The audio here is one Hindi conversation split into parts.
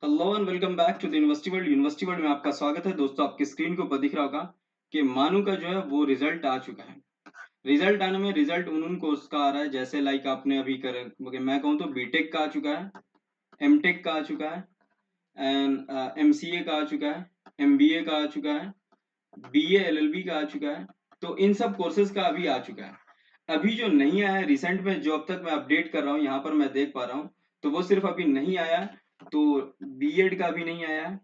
Hello and welcome back to the university world में आपका स्वागत है दोस्तों। आपकी स्क्रीन के ऊपर दिख रहा होगा कि मानू का जो है वो रिजल्ट आ चुका है। रिजल्ट आने में रिजल्ट उन कोर्स का आ रहा है जैसे लाइक आपने अभी कर मैं कहूँ तो बीटेक का आ चुका है, एमटेक का आ चुका है एंड एमसीए का आ चुका है, एमबीए का आ चुका है, बीए एलएलबी का आ चुका है। तो इन सब कोर्सेज का अभी आ चुका है। अभी जो नहीं आया है रिसेंट में, जो अब तक मैं अपडेट कर रहा हूँ यहाँ पर मैं देख पा रहा हूँ, तो वो सिर्फ अभी नहीं आया है। तो बीएड का भी नहीं आया है,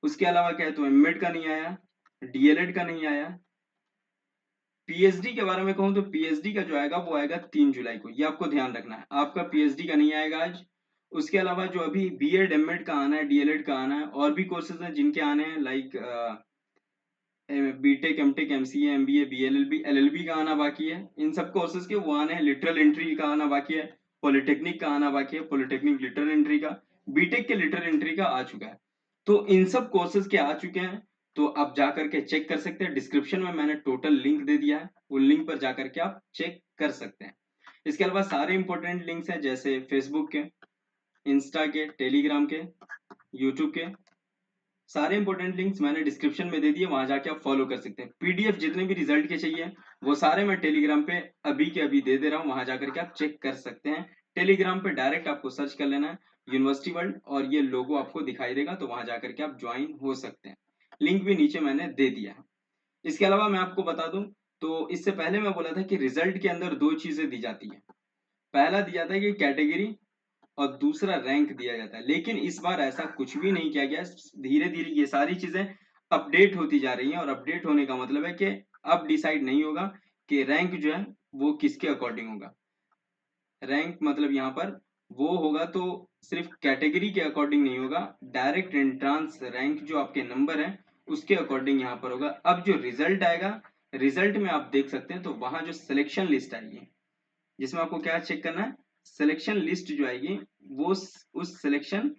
उसके अलावा क्या है तो एमएड का नहीं आया, डीएलएड का नहीं आया। पीएचडी के बारे में कहूं तो पीएचडी का जो आएगा वो आएगा 3 जुलाई को, ये आपको ध्यान रखना है। आपका पीएचडी का नहीं आएगा आज। उसके अलावा जो अभी बीएड एमएड का आना है, डीएलएड का आना है, और भी कोर्सेज हैं जिनके आने हैं like BTech MTech MCA MBA BLLB LLB का आना बाकी है। इन सब कोर्सेज के वो आने हैं। लिटरल एंट्री का आना बाकी है, पॉलिटेक्निक का आना बाकी है, पॉलिटेक्निक लिटरल एंट्री का, बीटेक के लिटरल एंट्री का आ चुका है। तो इन सब कोर्सेज के आ चुके हैं। तो आप जा करके चेक कर सकते हैं। डिस्क्रिप्शन में मैंने टोटल लिंक दे दिया है, वो लिंक पर जाकर के आप चेक कर सकते हैं। इसके अलावा सारे इंपॉर्टेंट लिंक्स हैं जैसे फेसबुक के, इंस्टा के, टेलीग्राम के, यूट्यूब के। सारे इंपॉर्टेंट लिंक्स मैंने डिस्क्रिप्शन में दे दिए, वहां जाके आप फॉलो कर सकते हैं। पीडीएफ जितने भी रिजल्ट के चाहिए वो सारे मैं टेलीग्राम पे अभी के अभी दे दे रहा हूँ, वहां जाकर के आप चेक कर सकते हैं। टेलीग्राम पे डायरेक्ट आपको सर्च कर लेना है यूनिवर्सिटी वर्ल्ड, और ये लोगो आपको दिखाई देगा, तो वहां जाकर के आप ज्वाइन हो सकते हैं। लिंक भी नीचे मैंने दे दिया है। इसके अलावा मैं आपको बता दूं, तो इससे पहले मैं बोला था कि रिजल्ट के अंदर दो चीजें दी जाती है। पहला दिया जाता है कि कैटेगरी, और दूसरा रैंक दिया जाता है। लेकिन इस बार ऐसा कुछ भी नहीं किया गया। धीरे धीरे ये सारी चीजें अपडेट होती जा रही हैं, और अपडेट होने का मतलब है कि अब डिसाइड नहीं होगा कि रैंक जो है वो किसके अकॉर्डिंग होगा। रैंक मतलब यहाँ पर वो होगा तो सिर्फ कैटेगरी के अकॉर्डिंग नहीं होगा, डायरेक्ट एंट्रांस रैंक जो आपके नंबर है उसके अकॉर्डिंग यहाँ पर होगा। अब जो रिजल्ट आएगा, रिजल्ट में आप देख सकते हैं तो वहां जो सिलेक्शन लिस्ट आएगी, जिसमें आपको क्या चेक करना है, सिलेक्शन लिस्ट जो आएगी वो उस सिलेक्शन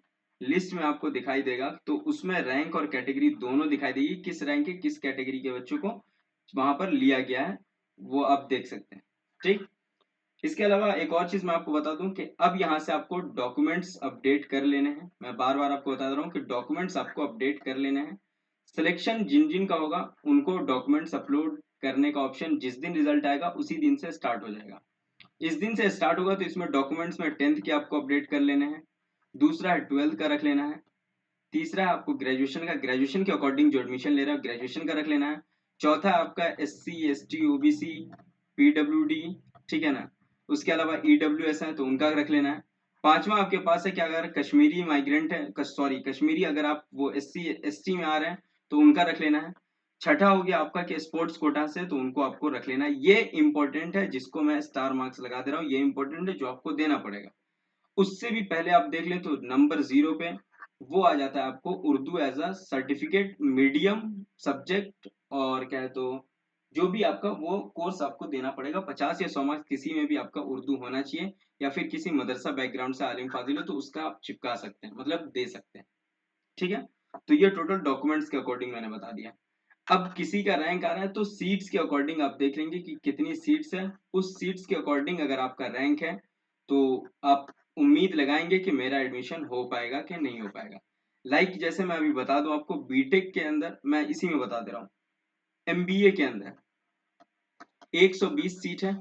लिस्ट में आपको दिखाई देगा। तो उसमें रैंक और कैटेगरी दोनों दिखाई देगी, किस रैंक के किस कैटेगरी के बच्चों को वहां पर लिया गया है, वो आप देख सकते हैं। ठीक। इसके अलावा एक और चीज मैं आपको बता दूं कि अब यहाँ से आपको डॉक्यूमेंट्स अपडेट कर लेने हैं। मैं बार बार आपको बता रहा हूँ कि डॉक्यूमेंट्स आपको अपडेट कर लेने हैं। सिलेक्शन जिन जिन का होगा उनको डॉक्यूमेंट्स अपलोड करने का ऑप्शन जिस दिन रिजल्ट आएगा उसी दिन से स्टार्ट हो जाएगा। इस दिन से स्टार्ट होगा, तो इसमें डॉक्यूमेंट्स में 10th के आपको अपडेट कर लेने हैं। दूसरा है 12th का रख लेना है। तीसरा है आपको ग्रेजुएशन का, ग्रेजुएशन के अकॉर्डिंग जो एडमिशन ले रहा है ग्रेजुएशन का रख लेना है। चौथा है आपका SC ST OBC PWD, ठीक है ना। उसके अलावा EWS है तो उनका रख लेना है। पांचवा आपके पास है कि अगर कश्मीरी माइग्रेंट है, सॉरी कश्मीरी, अगर आप वो SC ST में आ रहे हैं तो उनका रख लेना है। छठा हो गया आपका कि स्पोर्ट्स कोटा से, तो उनको आपको रख लेना है। ये इंपॉर्टेंट है, जिसको मैं स्टार मार्क्स लगा दे रहा हूँ, ये इंपॉर्टेंट है जो आपको देना पड़ेगा। उससे भी पहले आप देख लें तो नंबर 0 पे वो आ जाता है आपको Urdu as a certificate medium subject, और क्या है तो जो भी आपका वो कोर्स आपको देना पड़ेगा। 50 या 100 मार्क्स किसी में भी आपका उर्दू होना चाहिए, या फिर किसी मदरसा बैकग्राउंड से आलिम फाजिल हो तो उसका आप चिपका सकते हैं, मतलब दे सकते हैं। ठीक है। तो ये टोटल डॉक्यूमेंट्स के अकॉर्डिंग मैंने बता दिया। अब किसी का रैंक आ रहा है तो सीट्स के अकॉर्डिंग आप देख लेंगे कि कितनी सीट्स है। उस सीट्स के अकॉर्डिंग अगर आपका रैंक है तो आप उम्मीद लगाएंगे कि मेरा एडमिशन हो पाएगा कि नहीं हो पाएगा। लाइक जैसे मैं अभी बता दूं आपको, बीटेक के अंदर मैं इसी में बता दे रहा हूँ, एमबीए के अंदर 120 सीट है।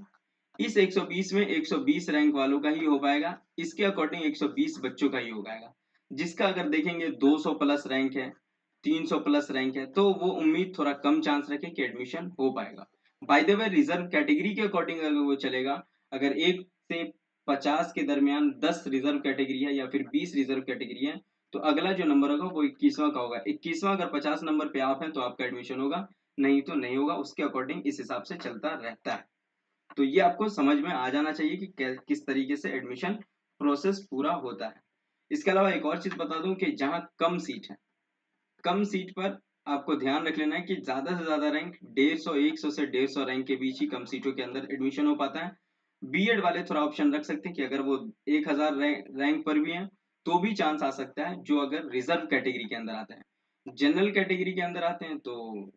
इस 120 में 120 रैंक वालों का ही हो पाएगा। इसके अकॉर्डिंग 120 बच्चों का ही हो पाएगा। जिसका अगर देखेंगे 200 प्लस रैंक है, 300 प्लस रैंक है, तो वो उम्मीद थोड़ा कम चांस रखे कि एडमिशन हो पाएगा। By the way reserve category के अकॉर्डिंग अगर वो चलेगा, अगर 1 से 50 के दरमियान 10 रिजर्व कैटेगरी है या फिर 20 रिजर्व कैटेगरी है, तो अगला जो नंबर होगा वो 21वां का होगा। 21वां अगर 50 नंबर पे आप हैं तो आपका एडमिशन होगा, नहीं तो नहीं होगा। उसके अकॉर्डिंग इस हिसाब से चलता रहता है। तो ये आपको समझ में आ जाना चाहिए कि किस तरीके से एडमिशन प्रोसेस पूरा होता है। इसके अलावा एक और चीज बता दूं कि जहां कम सीट है, कम सीट पर आपको ध्यान रख लेना है कि ज्यादा से ज्यादा रैंक 150 से 150 रैंक के बीच ही कम सीटों के अंदर एडमिशन हो पाता है। बीएड वाले थोड़ा ऑप्शन रख सकते हैं कि अगर वो 1000 रैंक पर भी हैं तो भी चांस आ सकता है, जो अगर रिजर्व कैटेगरी के अंदर आते हैं। जनरल कैटेगरी के अंदर आते हैं तो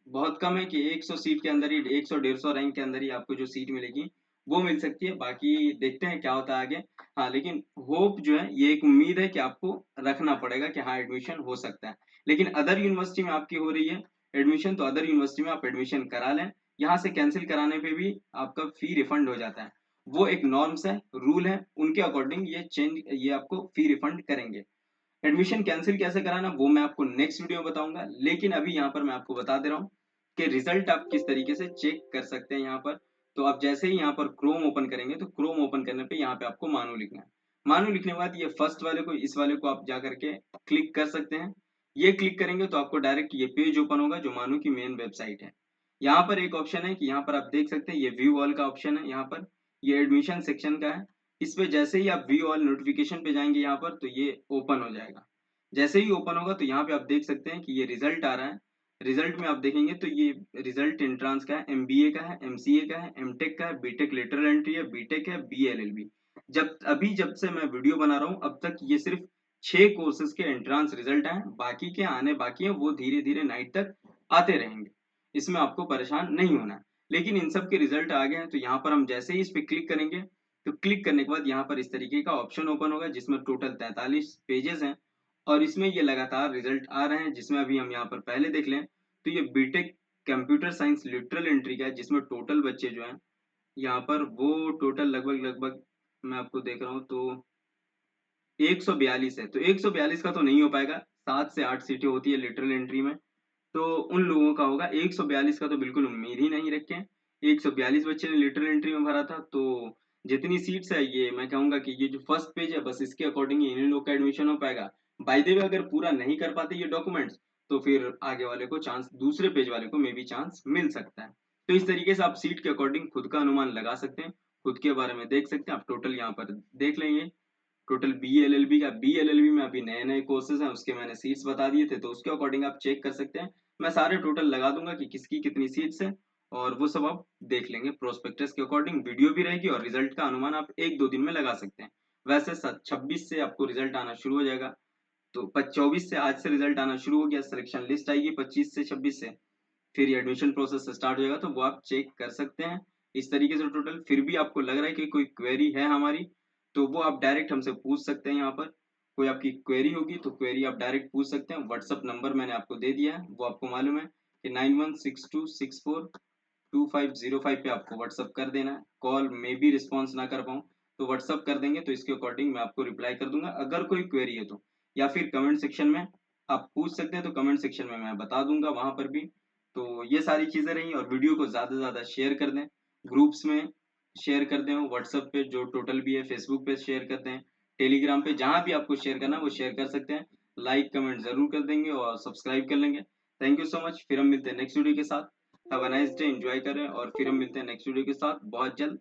बहुत कम है कि 100 सीट के अंदर ही, 100 150 रैंक के अंदर ही आपको जो सीट मिलेगी वो मिल सकती है, बाकी देखते हैं क्या होता है आगे। हाँ, लेकिन होप जो है, ये एक उम्मीद है कि आपको रखना पड़ेगा कि हाँ, एडमिशन हो सकता है। लेकिन अदर यूनिवर्सिटी में आपकी हो रही है एडमिशन, तो अदर यूनिवर्सिटी में आप एडमिशन करा लें। यहाँ से कैंसिल कराने पे भी आपका फी रिफंड हो जाता है। वो एक नॉर्म्स है, रूल है, उनके अकॉर्डिंग ये आपको फी रिफंड करेंगे। एडमिशन कैंसिल कैसे कराना वो मैं आपको नेक्स्ट वीडियो में बताऊंगा, लेकिन अभी यहाँ पर मैं आपको बता दे रहा हूँ कि रिजल्ट आप किस तरीके से चेक कर सकते हैं यहाँ पर। तो आप जैसे ही यहाँ पर क्रोम ओपन करेंगे, तो क्रोम ओपन करने पे यहाँ पे आपको मानो लिखना है। मानो लिखने के बाद ये फर्स्ट वाले को, इस वाले को आप जा करके क्लिक कर सकते हैं। ये क्लिक करेंगे तो आपको डायरेक्ट ये पेज ओपन होगा जो मानो की मेन वेबसाइट है। यहाँ पर एक ऑप्शन है कि यहाँ पर आप देख सकते हैं, ये व्यू ऑल का ऑप्शन है। यहाँ पर ये एडमिशन सेक्शन का है। इस पे जैसे ही आप व्यू ऑल नोटिफिकेशन पे जाएंगे यहाँ पर, तो ये ओपन हो जाएगा। जैसे ही ओपन होगा तो यहाँ पे आप देख सकते हैं कि ये रिजल्ट आ रहा है। रिजल्ट में आप देखेंगे तो ये रिजल्ट एंट्रांस का है, एमबीए का है, एमसीए का है, एमटेक का है, बीटेक लेटरल एंट्री है, बीटेक है, बीएलएलबी। जब से मैं वीडियो बना रहा हूँ अब तक ये सिर्फ 6 कोर्सेज के एंट्रांस रिजल्ट आए, बाकी के आने बाकी है, वो धीरे धीरे नाइट तक आते रहेंगे। इसमें आपको परेशान नहीं होना है। लेकिन इन सब के रिजल्ट आ गए हैं, तो यहाँ पर हम जैसे ही इस पे क्लिक करेंगे, तो क्लिक करने के बाद यहाँ पर इस तरीके का ऑप्शन ओपन होगा जिसमें टोटल 43 पेजेस हैं। और इसमें ये लगातार रिजल्ट आ रहे हैं, जिसमें अभी हम यहाँ पर पहले देख लें तो ये BTech computer science lateral entry का है, जिसमें टोटल बच्चे जो हैं यहाँ पर, वो टोटल लगभग लगभग मैं आपको देख रहा हूँ तो 142 है। तो 142 का तो नहीं हो पाएगा, 7 से 8 सीटें होती है लिटरल एंट्री में, तो उन लोगों का होगा। 142 का तो बिल्कुल उम्मीद ही नहीं रखें। 142 बच्चे ने लिटरल एंट्री में भरा था, तो जितनी सीट्स है, ये मैं कहूंगा कि ये जो फर्स्ट पेज है, बस इसके अकॉर्डिंग ही इन्हीं लोग का एडमिशन हो पाएगा। बाय द वे, अगर पूरा नहीं कर पाते ये डॉक्यूमेंट्स, तो फिर आगे वाले को चांस, दूसरे पेज वाले को मे बी चांस मिल सकता है। तो इस तरीके से आप सीट के अकॉर्डिंग खुद का अनुमान लगा सकते हैं, खुद के बारे में देख सकते हैं। आप टोटल यहाँ पर देख लेंगे, total B L L B में अभी नए नए कोर्सेज हैं, उसके मैंने सीट्स बता दिए थे, तो उसके अकॉर्डिंग आप चेक कर सकते हैं। मैं सारे टोटल लगा दूंगा कि किसकी कितनी सीट्स है, और वो सब आप देख लेंगे। प्रोस्पेक्टस के अकॉर्डिंग वीडियो भी रहेगी, और रिजल्ट का अनुमान आप 1-2 दिन में लगा सकते हैं। वैसे 26 से आपको रिजल्ट आना शुरू हो जाएगा, तो 24 से, आज से रिजल्ट आना शुरू हो गया, सिलेक्शन लिस्ट आएगी 25 से 26 से, फिर ये एडमिशन प्रोसेस स्टार्ट हो जाएगा, तो वो आप चेक कर सकते हैं। इस तरीके से टोटल, फिर भी आपको लग रहा है कि कोई क्वेरी है हमारी, तो वो आप डायरेक्ट हमसे पूछ सकते हैं। यहाँ पर कोई आपकी क्वेरी होगी तो क्वेरी आप डायरेक्ट पूछ सकते हैं। व्हाट्सअप नंबर मैंने आपको दे दिया है, वो आपको मालूम है कि 9162642505 पे आपको व्हाट्सअप कर देना है। कॉल में भी रिस्पॉन्स ना कर पाऊँ तो व्हाट्सअप कर देंगे, तो इसके अकॉर्डिंग मैं आपको रिप्लाई कर दूंगा अगर कोई क्वेरी है तो। या फिर कमेंट सेक्शन में आप पूछ सकते हैं, तो कमेंट सेक्शन में मैं बता दूंगा वहां पर भी। तो ये सारी चीजें रही, और वीडियो को ज्यादा से ज्यादा शेयर कर दें, ग्रुप्स में शेयर कर दें, व्हाट्सएप पे जो टोटल भी है, फेसबुक पे शेयर कर दें, टेलीग्राम पे, जहां भी आपको शेयर करना है वो शेयर कर सकते हैं। लाइक कमेंट जरूर कर देंगे और सब्सक्राइब कर लेंगे। Thank you so much. फिर हम मिलते हैं नेक्स्ट वीडियो के साथ। Have a nice day, enjoy करें, और फिर हम मिलते हैं नेक्स्ट वीडियो के साथ बहुत जल्द।